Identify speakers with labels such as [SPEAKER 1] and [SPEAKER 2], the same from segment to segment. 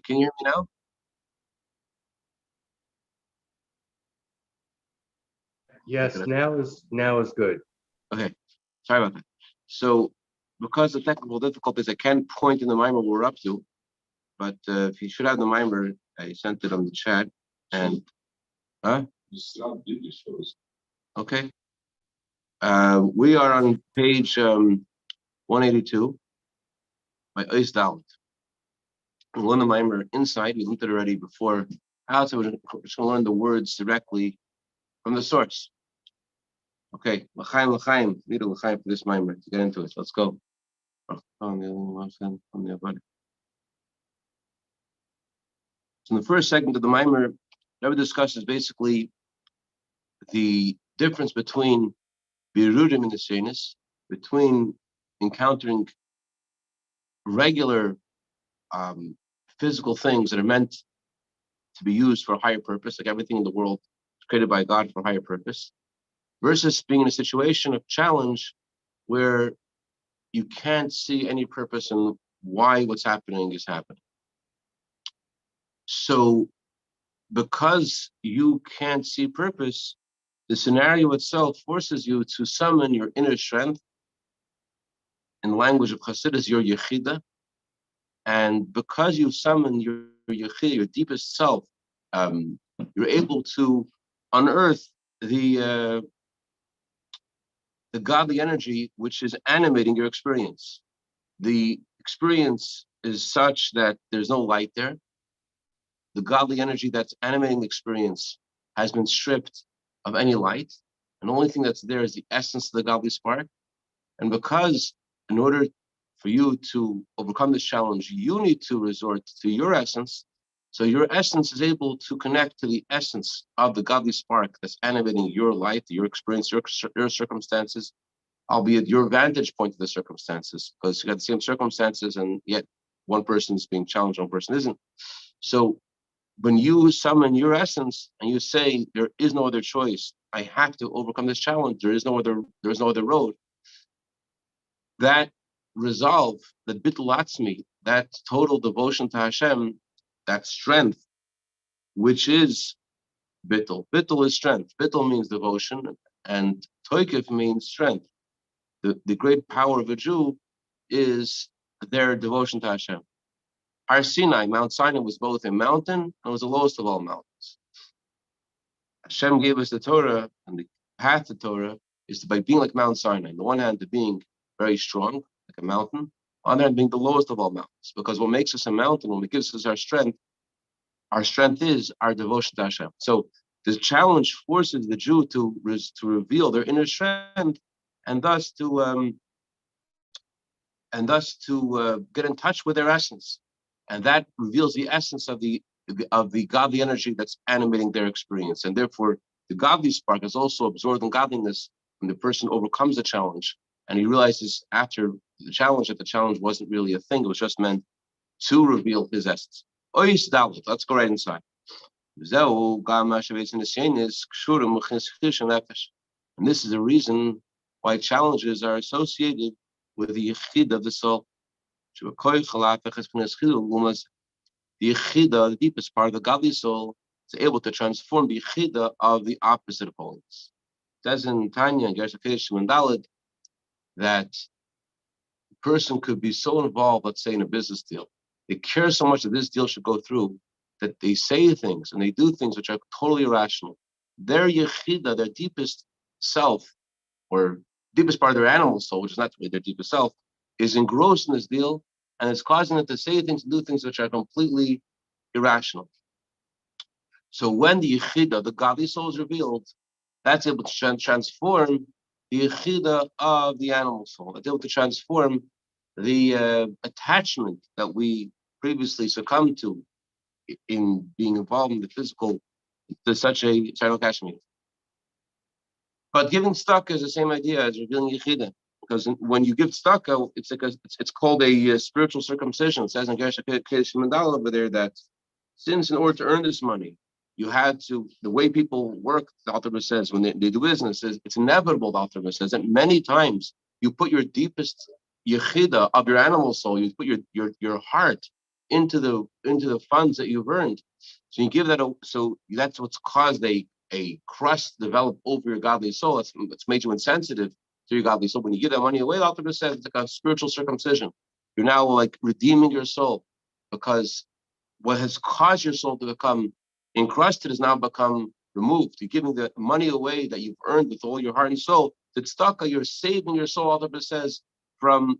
[SPEAKER 1] Can you hear me now?
[SPEAKER 2] Yes, now is good.
[SPEAKER 1] Okay, sorry about that. So, because of technical difficulties, I can't point in the mimer we're up to. But if you should have the mimer, I sent it on the chat. And okay. We are on page 182 by Bais Bezalel. We learn the mimer inside. We looked at it already before. Outside, we're just going to learn the words directly from the source. Okay, l'chaim. Need a l'chaim for this mimer to get into it. Let's go. So in the first segment of the mimer, Rebbe discusses basically the difference between birudim and nisyanis, between encountering regular physical things that are meant to be used for a higher purpose, like everything in the world is created by God for a higher purpose, versus being in a situation of challenge where you can't see any purpose in why what's happening is happening. So because you can't see purpose, the scenario itself forces you to summon your inner strength. In the language of Chassidus, your yechida. And because you summon your yechida, your deepest self, you're able to unearth the godly energy which is animating your experience. The experience is such that there's no light there. The godly energy that's animating the experience has been stripped of any light, and the only thing that's there is the essence of the godly spark. And because in order for you to overcome this challenge, you need to resort to your essence. So your essence is able to connect to the essence of the godly spark that's animating your life, your experience, your circumstances, albeit your vantage point of the circumstances, because you got the same circumstances and yet one person's being challenged, one person isn't. So when you summon your essence and you say, there is no other choice, I have to overcome this challenge, there is no other road, that resolve, that bittul atzmi, that total devotion to Hashem, that strength, which is bittul. Bittul is strength. Bittul means devotion, and toikif means strength. The great power of a Jew is their devotion to Hashem. Har Sinai, Mount Sinai, was both a mountain and was the lowest of all mountains. Hashem gave us the Torah, and the path to Torah is by being like Mount Sinai. On the one hand, to being very strong, like a mountain. On the other hand, being the lowest of all mountains. Because what makes us a mountain, what gives us our strength is our devotion to Hashem. So the challenge forces the Jew to reveal their inner strength, and thus to get in touch with their essence, and that reveals the essence of the godly energy that's animating their experience. And therefore, the godly spark is also absorbed in godliness when the person overcomes the challenge, and he realizes after the challenge that the challenge wasn't really a thing; it was just meant to reveal his essence. Let's go right inside. And this is the reason why challenges are associated with the yechid of the soul. The yechida, the deepest part of the godly soul, is able to transform the yechida of the opposite opponents. It says in Tanya, that a person could be so involved, let's say, in a business deal. They care so much that this deal should go through that they say things and they do things which are totally irrational. Their yechida, their deepest self, or deepest part of their animal soul, which is not really their deepest self, is engrossed in this deal, and it's causing them to say things and do things which are completely irrational. So when the yechida, the godly soul, is revealed, that's able to transform the yechida of the animal soul. It's able to transform the attachment that we previously succumbed to in being involved in the physical to such a eternal Kashmir. But giving tzedakah is the same idea as revealing yechida, because when you give tzedakah, it's called a spiritual circumcision. It says in Cashapp over there that since in order to earn this money, you had to, the way people work, the Alter says, when they do business, it's inevitable, the Alter says, that many times you put your deepest yechida of your animal soul, you put your heart, into the funds that you've earned. So you give that. So that's what's caused a crust develop over your godly soul. It's made you insensitive to your godly soul. When you give that money away, the Alter says it's like a spiritual circumcision. You're now like redeeming your soul, because what has caused your soul to become encrusted has now become removed. You're giving the money away that you've earned with all your heart and soul. The tzedakah, you're saving your soul, Alter says, from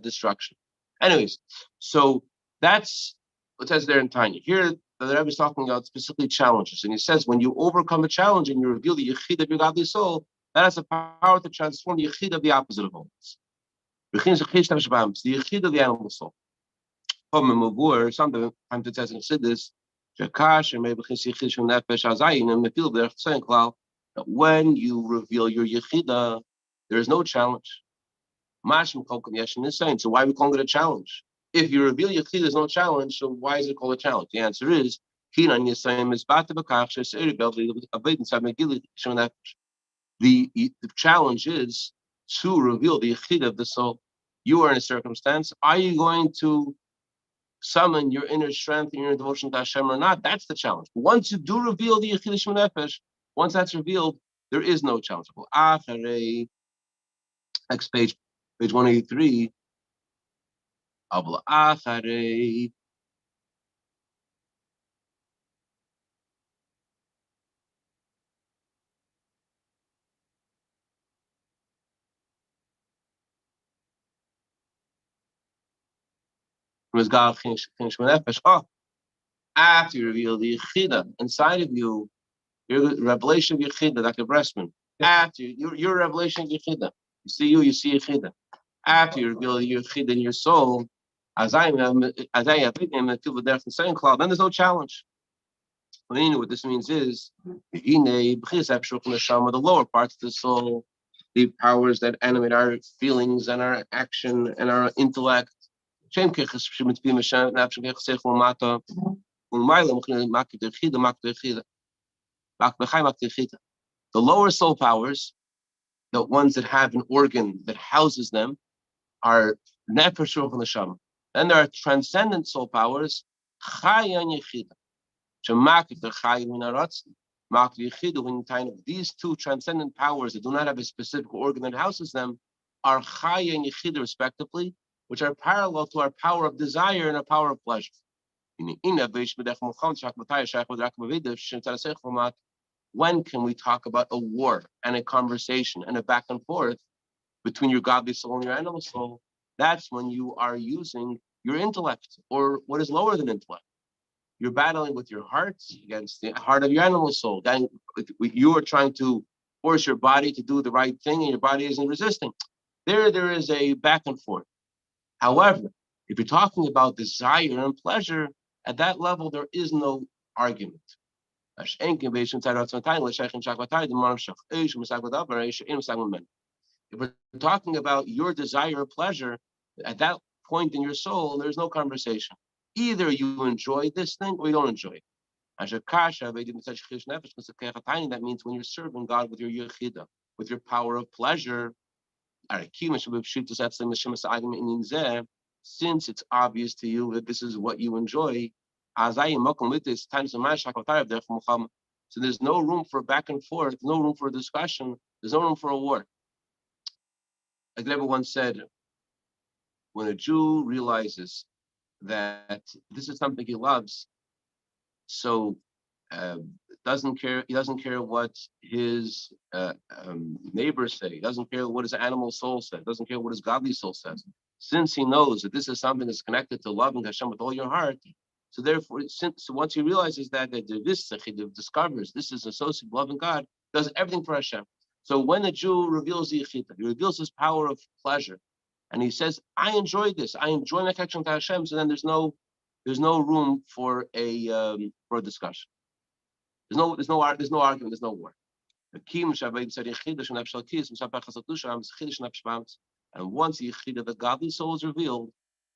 [SPEAKER 1] destruction. Anyways, so that's what says there in Tanya. Here, the Rebbe is talking about specifically challenges, and he says when you overcome a challenge and you reveal the yechid of your godly soul, that has the power to transform the yechid of the opposite of holiness. The yechid of the animal soul. Sometimes it says in Chassidus, that when you reveal your yechida, there is no challenge. So why are we calling it a challenge? If you reveal yechida, there's no challenge. So why is it called a challenge? The answer is the challenge is to reveal the yechida of the soul. You are in a circumstance. Are you going to summon your inner strength and your devotion to Hashem or not? That's the challenge. But once you do reveal the Yechid Shema Nefesh, once that's revealed, there is no challenge. Next page 183. After you reveal the Yechida inside of you, your revelation of Yechida, like a breastman. After your revelation of Yechida, you see Yechida. After you reveal your Yechida in your soul, then there's no challenge. What this means is the lower parts of the soul, the powers that animate our feelings and our action and our intellect. The lower soul powers, the ones that have an organ that houses them, are nefesh, ruach, and neshama. Then there are transcendent soul powers, chaya and yechida. When these two transcendent powers that do not have a specific organ that houses them are chaya and yechida respectively, which are parallel to our power of desire and our power of pleasure. When can we talk about a war and a conversation and a back and forth between your godly soul and your animal soul? That's when you are using your intellect, or what is lower than intellect. You're battling with your heart against the heart of your animal soul. Then you are trying to force your body to do the right thing, and your body isn't resisting. There is a back and forth. However, if you're talking about desire and pleasure, at that level, there is no argument. If we're talking about your desire or pleasure, at that point in your soul, there's no conversation. Either you enjoy this thing or you don't enjoy it. That means when you're serving God with your yechida, with your power of pleasure, since it's obvious to you that this is what you enjoy, so there's no room for back and forth, no room for discussion, there's no room for a war. Like Rebbe once said, when a Jew realizes that this is something he loves, so he doesn't care what his neighbors say, he doesn't care what his animal soul says, doesn't care what his godly soul says. Since he knows that this is something that's connected to loving Hashem with all your heart, so therefore, once he realizes that he discovers this is associated with loving God, does everything for Hashem. So when the Jew reveals the yechida, he reveals his power of pleasure, and he says, "I enjoy this. I enjoy my connection to Hashem." So then there's no room for a discussion. There's no argument. There's no war. And once the yechida, the godly soul, is revealed,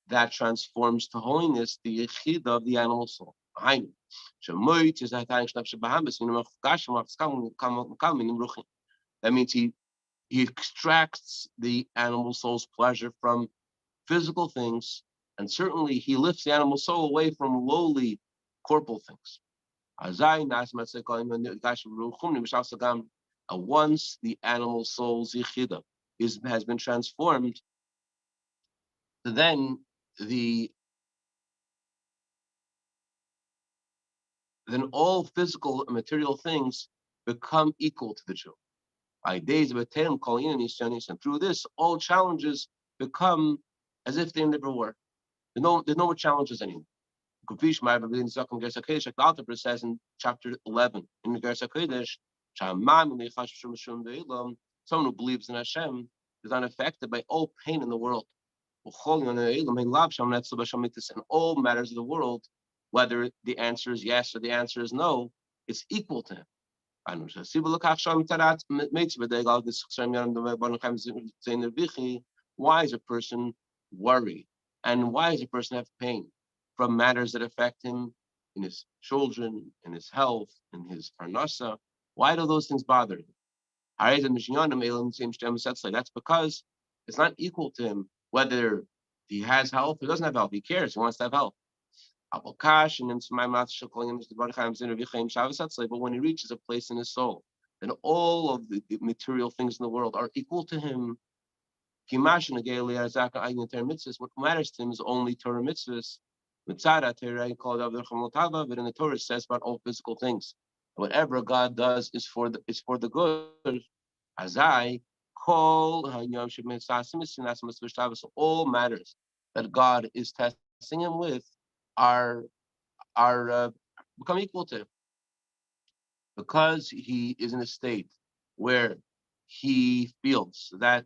[SPEAKER 1] that transforms to holiness the yechida of the animal soul. That means he extracts the animal soul's pleasure from physical things And certainly he lifts the animal soul away from lowly corporal things. Once the animal soul's yichida has been transformed, then all physical and material things become equal to the Jew. And through this, all challenges become as if they never were. There's no more challenges anymore. The Alter says in chapter 11 in the Gersa Kodesh, someone who believes in Hashem is unaffected by all pain in the world. And all matters of the world, whether the answer is yes or the answer is no, it's equal to him. Why is a person worried? And why does a person have pain from matters that affect him in his children, in his health, in his parnasa? Why do those things bother him? That's because it's not equal to him whether he has health or doesn't have health. He cares. He wants to have health. But when he reaches a place in his soul, then all of the material things in the world are equal to him. What matters to him is only Torah mitzvahs. But in the Torah it says about all physical things. Whatever God does is for the good. As I call all matters that God is testing him with are become equal to him, because he is in a state where he feels that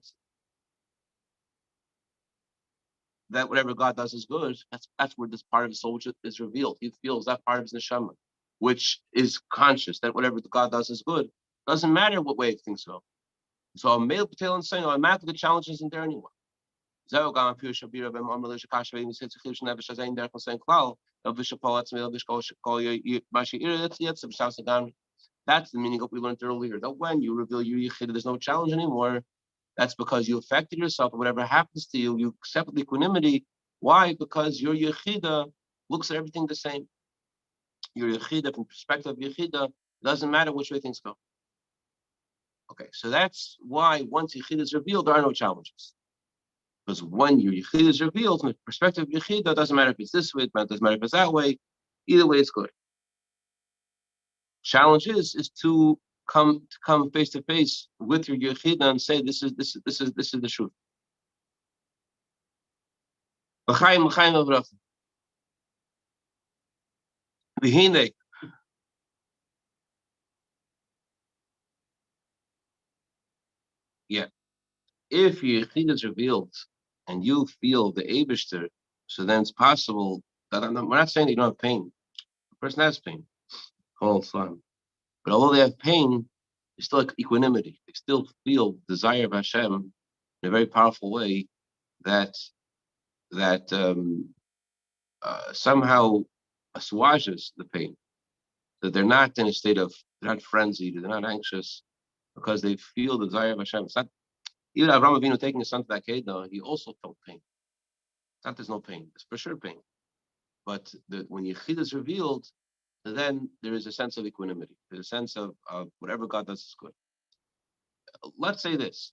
[SPEAKER 1] whatever God does is good. That's where this part of his soul is revealed. He feels that part of his neshama, which is conscious that whatever God does is good. Doesn't matter what way things go. So a male patel and saying, "I'm after the challenge isn't there anymore." That's the meaning of what we learned earlier. That when you reveal your yichid, there's no challenge anymore. That's because you affected yourself, and whatever happens to you, you accept the equanimity. Why? Because your yechida looks at everything the same. Your yechida, from the perspective of yechida, doesn't matter which way things go. Okay, so that's why once yechida is revealed, there are no challenges. Because when your yechida is revealed, from the perspective of yechida, it doesn't matter if it's this way, it doesn't matter if it's that way. Either way, it's good. Challenge is to come face to face with your yechida and say, this is the truth. Yeah, if your yechida is revealed and you feel the Eibishter, so then it's possible that we're not saying that you don't have pain. The person has pain, but although they have pain, they still have equanimity. They still feel desire of Hashem in a very powerful way that somehow assuages the pain. That they're not in a state of, they're not frenzied, they're not anxious, because they feel the desire of Hashem. It's not, even Avraham Avinu taking his son to that Kedah, he also felt pain. It's not there's no pain, it's for sure pain. But when Yechid is revealed, then there is a sense of equanimity. There's a sense of whatever God does is good. Let's say this.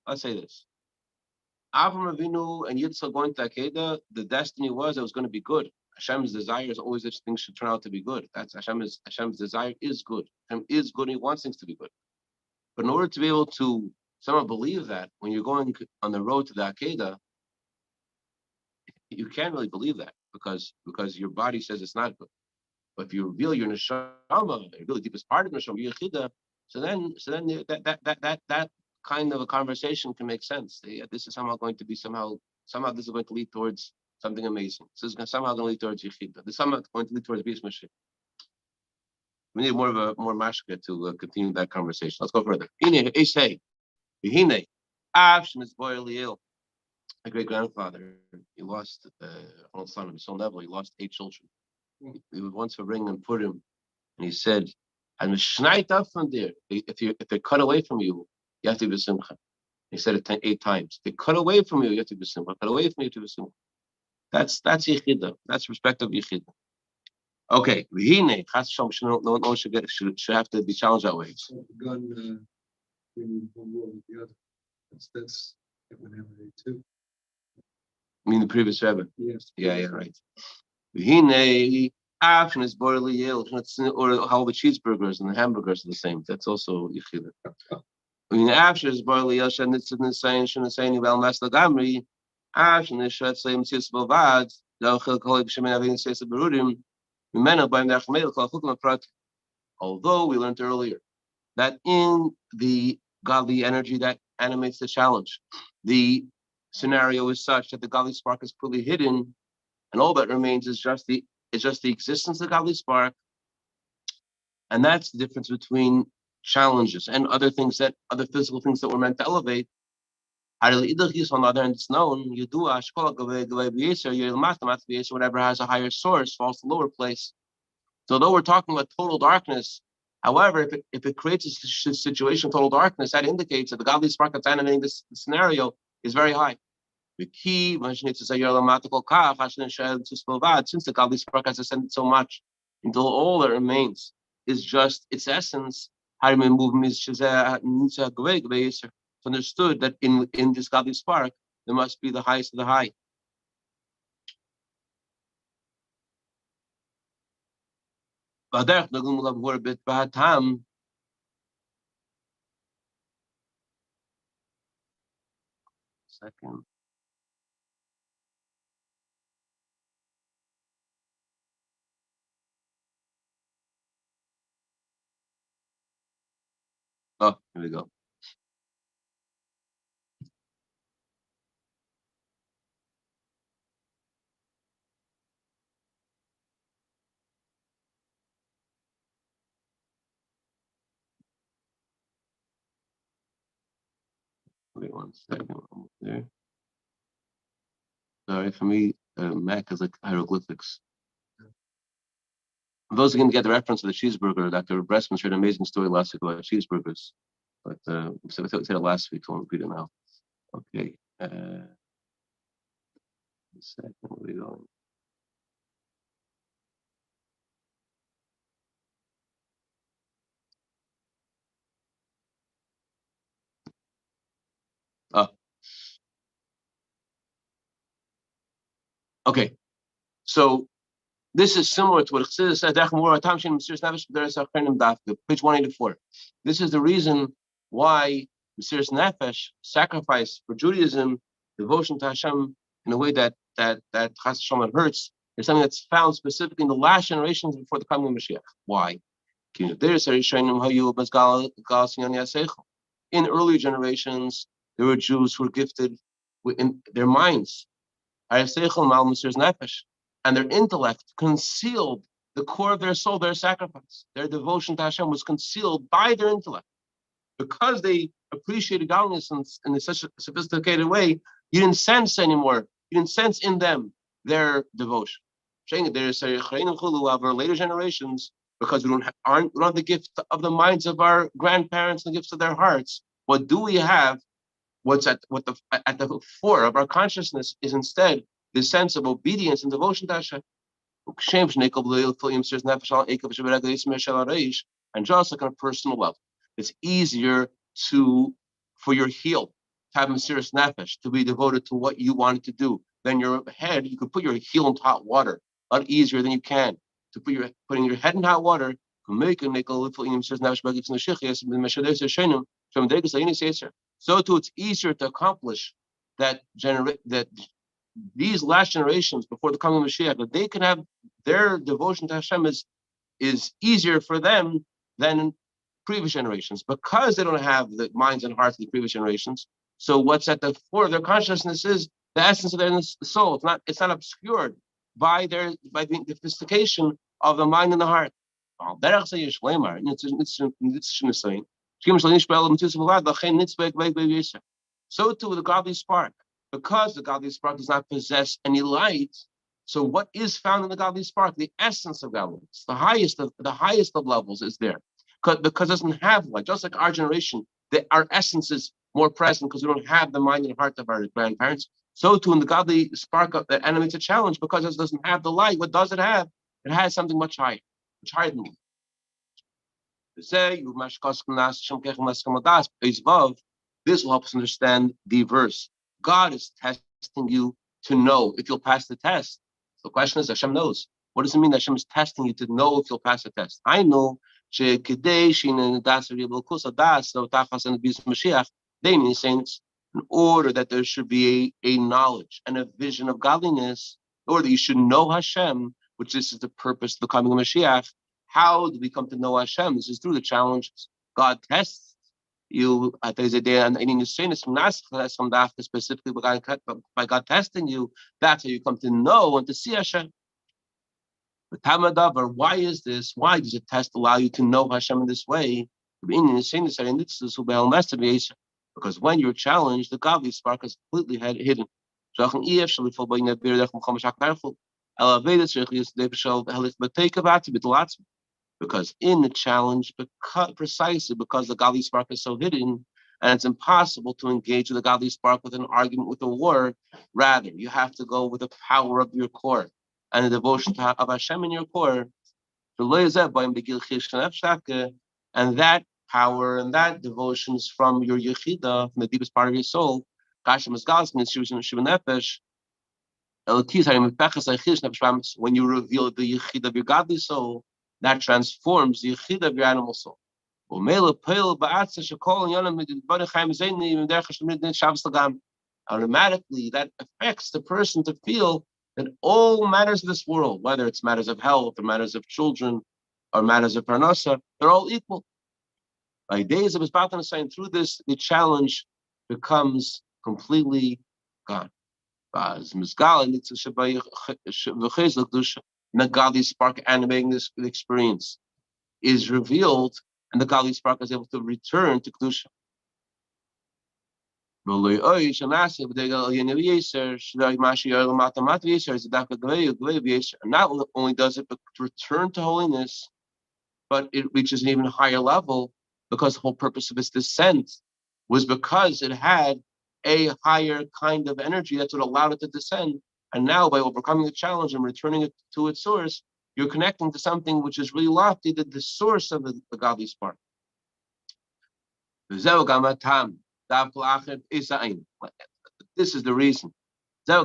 [SPEAKER 1] Avraham Avinu and Yitzchak going to Akedah, the destiny was it was going to be good. Hashem's desire is always that things should turn out to be good. That's Hashem's desire is good. Hashem is good. He wants things to be good. But in order to be able to somehow believe that, when you're going on the road to the Akedah, you can't really believe that because your body says it's not good. But if you reveal your neshama, you reveal the deepest part of neshama, your yichida, so then that kind of a conversation can make sense. This is somehow going to be somehow this is going to lead towards something amazing. This is somehow going to lead towards yichida. This is somehow going to lead towards Bais Bezalel. We need more mashka to continue that conversation. Let's go further. My great grandfather, he lost on son of his own level. He lost 8 children. He would once ring and put him, and he said, "I'm schneit up from there. If they're cut away from you, you have to be simcha." He said it 8 times. They cut away from you, you have to be simcha. Cut away from you, you have to be simcha. That's yichida. That's respect of yichida. Okay, v'hine chas v'shalom. No one should have to be challenged that way.
[SPEAKER 3] So the gun, we need one more with the other. That's whenever they too.
[SPEAKER 1] I mean the previous Rebbe.
[SPEAKER 3] Yes.
[SPEAKER 1] Yeah, right. V'hine after is boiling yield, or how the cheeseburgers and the hamburgers are the same. That's also yichida. I mean after is boiling yield, and it's in the same well mas lagamri. After is shat same tis bovad. Although we learned earlier that in the godly energy that animates the challenge, the scenario is such that the godly spark is fully hidden, and all that remains is just the existence of the godly spark, and that's the difference between challenges and other physical things that we're meant to elevate. On the other hand, it's known, whatever has a higher source falls to lower place. So though we're talking about total darkness, however, if it creates a situation of total darkness, that indicates that the godly spark that's animating this scenario is very high. The key, since the godly spark has ascended so much, until all that remains is just its essence, it's understood that in this godly spark, there must be the highest of the high. Second. Oh, here we go. Wait 1 second. Almost there. Sorry, for me, Mac is like hieroglyphics. For those who can get the reference of the cheeseburger, Dr. Bressman shared an amazing story last week about cheeseburgers. But we said it last week, so I'll repeat it now. Okay. Second, where are we going? Oh. Okay. So this is similar to what Chassidus said, page 184. This is the reason why Mesiras Nefesh, sacrifice for Judaism, devotion to Hashem in a way that Chas V'Shalom hurts, is something that's found specifically in the last generations before the coming of Mashiach. Why? In earlier generations, there were Jews who were gifted in their minds, and their intellect concealed the core of their soul, their sacrifice. Their devotion to Hashem was concealed by their intellect. Because they appreciated godliness in such a sophisticated way, you didn't sense anymore. You didn't sense in them their devotion. Our later generations, because we don't have the gift of the minds of our grandparents and the gifts of their hearts. What do we have? What's at the fore of our consciousness is instead the sense of obedience and devotion to Hashem. And just like on a personal level, it's easier for your heel to have Mesiras Nefesh, to be devoted to what you wanted to do. Then your head, you could put your heel into hot water a lot easier than you can to putting your head in hot water. So too, it's easier to accomplish that these last generations before the coming of Mashiach, that they can have their devotion to Hashem is easier for them than in previous generations, because they don't have the minds and hearts of the previous generations. So what's at the fore of their consciousness is the essence of their soul. It's not obscured by the sophistication of the mind and the heart. So too with the godly spark. Because the godly spark does not possess any light, so what is found in the godly spark, the essence of godliness, the highest of levels is there. Because it doesn't have light. Just like our generation, our essence is more present because we don't have the mind and heart of our grandparents. So too in the godly spark that animates a challenge, because it doesn't have the light. What does it have? It has something much higher than light. This will help us understand the verse. God is testing you to know if you'll pass the test. The question is, Hashem knows. What does it mean that Hashem is testing you to know if you'll pass the test? I know they mean saints, in order that there should be a knowledge and a vision of godliness, or that you should know Hashem, which this is the purpose of the coming of Mashiach. How do we come to know Hashem? This is through the challenges. God tests you. Specifically by God testing you, that's how you come to know and to see Hashem. But Tamadavar, why is this? Why does a test allow you to know Hashem in this way? Because when you're challenged, the godly spark is completely hidden. Because in the challenge, precisely because the godly spark is so hidden, and it's impossible to engage with the godly spark with an argument, with a war. Rather, you have to go with the power of your core and the devotion of Hashem in your core. And that power and that devotion is from your yechida, from the deepest part of your soul. When you reveal the yechid of your godly soul, that transforms the yechid of your animal soul. Automatically, that affects the person to feel that all matters of this world, whether it's matters of health or matters of children or matters of parnasa, they're all equal. By days of his Batan saying, through this, the challenge becomes completely gone. The godly spark animating this experience is revealed, and the godly spark is able to return to Kedusha. Not only does it return to holiness, but it reaches an even higher level, because the whole purpose of its descent was because it had a higher kind of energy. That's what allowed it to descend. And now, by overcoming the challenge and returning it to its source, you're connecting to something which is really lofty, the source of the godly spark. This is the reason. So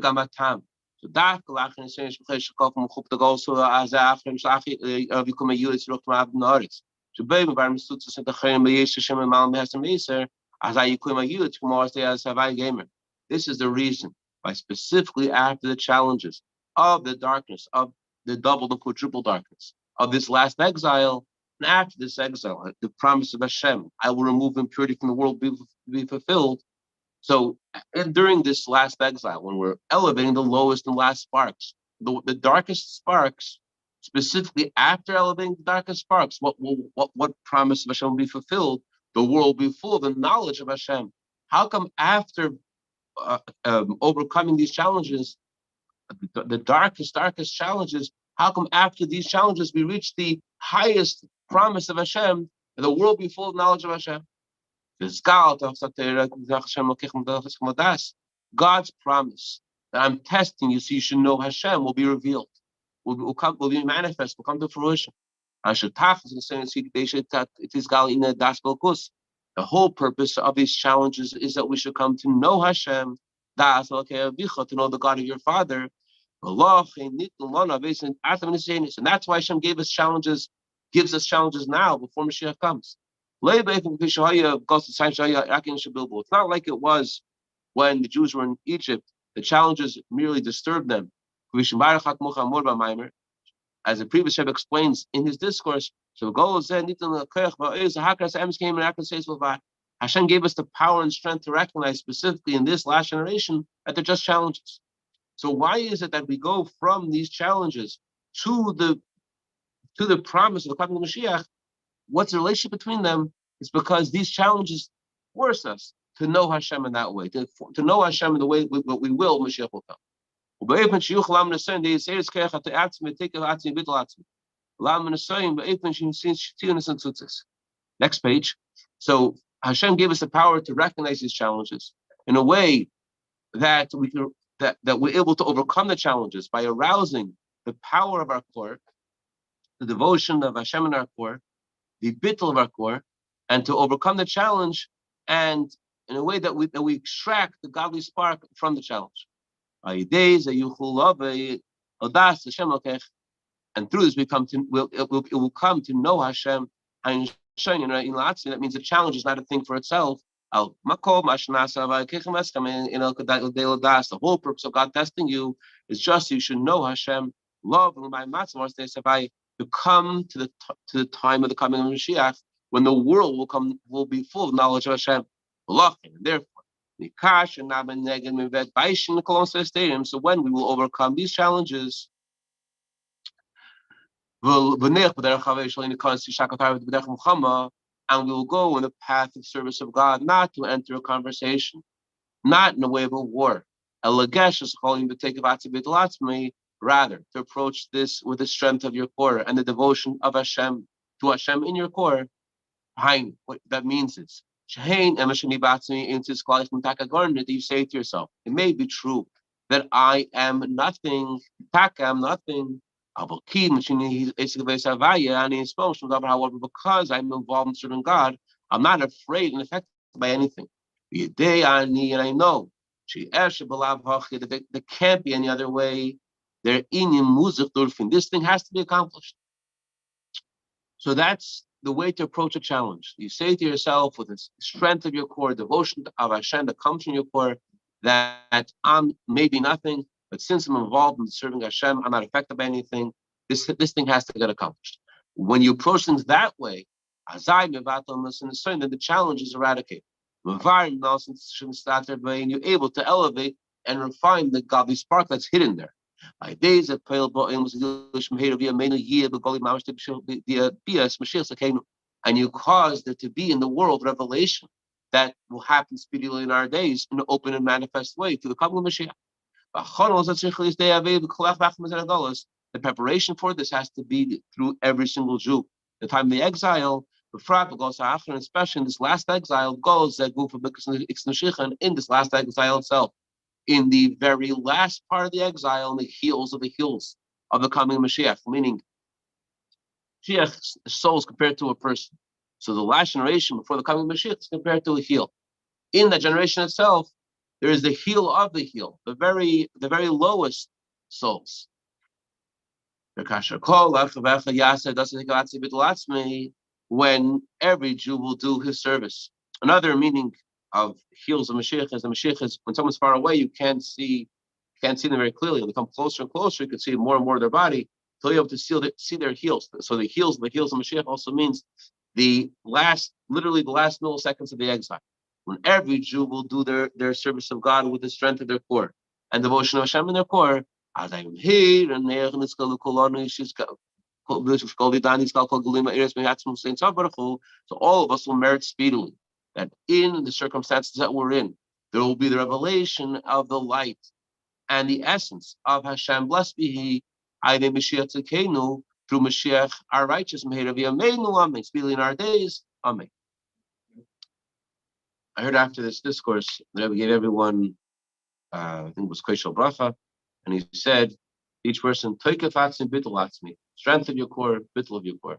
[SPEAKER 1] this is the reason why, specifically after the challenges of the darkness, of the double and quadruple darkness, of this last exile, and after this exile, the promise of Hashem, I will remove impurity from the world, be fulfilled. So, and during this last exile, when we're elevating the lowest and last sparks, the darkest sparks, specifically after elevating the darkest sparks, what promise of Hashem will be fulfilled? The world will be full of the knowledge of Hashem. How come after overcoming these challenges, the darkest challenges, how come after these challenges we reach the highest promise of Hashem, and the world will be full of knowledge of Hashem? God's promise that I'm testing you so you should know Hashem will be revealed, will be manifest, will come to fruition. The whole purpose of these challenges is that we should come to know Hashem, to know the God of your Father. And that's why Hashem gives us challenges now before Mashiach comes. It's not like it was when the Jews were in Egypt. The challenges merely disturbed them. As the previous Rebbe explains in his discourse, Hashem gave us the power and strength to recognize specifically in this last generation that they're just challenges. So why is it that we go from these challenges to the promise of the coming of Mashiach? What's the relationship between them? It's because these challenges force us to know Hashem in that way, to know Hashem in the way what we will, Mashiach will come. Next page. So Hashem gave us the power to recognize these challenges in a way that we can that we're able to overcome the challenges by arousing the power of our core, the devotion of Hashem in our core, the bittul of our core, and to overcome the challenge, and in a way that we extract the godly spark from the challenge. And through this it will come to know Hashem. And that means the challenge is not a thing for itself. The whole purpose of God testing you is just so you should know Hashem, love, and to come to the time of the coming of Mashiach, when the world will be full of knowledge of Hashem. And therefore, so when we will overcome these challenges, and we will go in the path of service of God, not to enter a conversation, not in a way of a war. Rather, to approach this with the strength of your core and the devotion of Hashem to Hashem in your core. What that means is, that you say to yourself, it may be true that I am nothing, nothing. However, because I'm involved in serving God, I'm not afraid and affected by anything. And I know that there can't be any other way. This thing has to be accomplished. So that's the way to approach a challenge. You say to yourself, with the strength of your core, devotion of Hashem that comes from your core, that I'm maybe nothing, but since I'm involved in serving Hashem, I'm not affected by anything. This thing has to get accomplished. When you approach things that way, then the challenge is eradicated. And you're able to elevate and refine the godly spark that's hidden there. And you cause there to be in the world revelation that will happen speedily in our days in an open and manifest way through the coming of Mashiach. The preparation for this has to be through every single Jew. The time of the exile, especially in this last exile, goes in this last exile itself. In the very last part of the exile, in the heels of the coming Mashiach, meaning Mashiach's soul is compared to a person. So the last generation before the coming Mashiach is compared to a heel. In that generation itself, there is the heel of the heel, the very lowest souls. When every Jew will do his service. Another meaning of heels of Mashiach is when someone's far away, you can't see them very clearly. When they come closer and closer, you can see more and more of their body until you're able to see their heels. So the heels of Mashiach also means the last milliseconds of the exile. When every Jew will do their service of God with the strength of their core and devotion of Hashem in their core, as I'm here and there, so all of us will merit speedily that in the circumstances that we're in, there will be the revelation of the light and the essence of Hashem. Blessed be He, through Mashiach, our righteous, speedily in our days. Amen. I heard after this discourse that we gave everyone, I think it was Cashapp bracha, and he said, each person, strength of your core, bittul of your core.